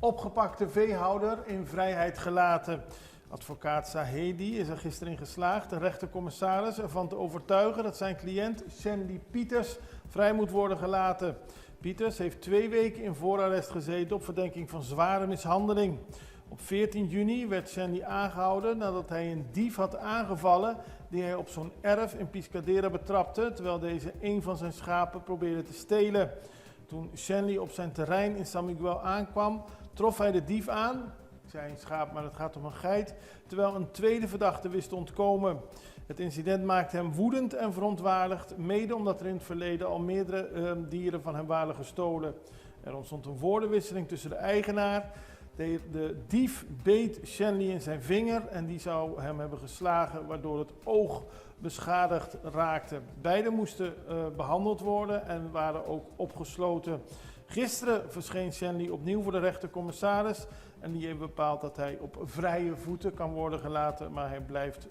Opgepakte veehouder in vrijheid gelaten. Advocaat Zahedi is er gisteren in geslaagd de rechtercommissaris ervan te overtuigen dat zijn cliënt Shandy Pieters vrij moet worden gelaten. Pieters heeft 2 weken in voorarrest gezeten op verdenking van zware mishandeling. Op 14 juni werd Shandy aangehouden nadat hij een dief had aangevallen die hij op zo'n erf in Piscadera betrapte, terwijl deze een van zijn schapen probeerde te stelen. Toen Shandy op zijn terrein in San Miguel aankwam, trof hij de dief aan. Ik zei een schaap, maar het gaat om een geit, terwijl een tweede verdachte wist te ontkomen. Het incident maakte hem woedend en verontwaardigd, mede omdat er in het verleden al meerdere dieren van hem waren gestolen. Er ontstond een woordenwisseling tussen de eigenaar. De dief beet Shandy in zijn vinger en die zou hem hebben geslagen, waardoor het oog beschadigd raakte. Beiden moesten behandeld worden en waren ook opgesloten. Gisteren verscheen Shandy opnieuw voor de rechtercommissaris en die heeft bepaald dat hij op vrije voeten kan worden gelaten, maar hij blijft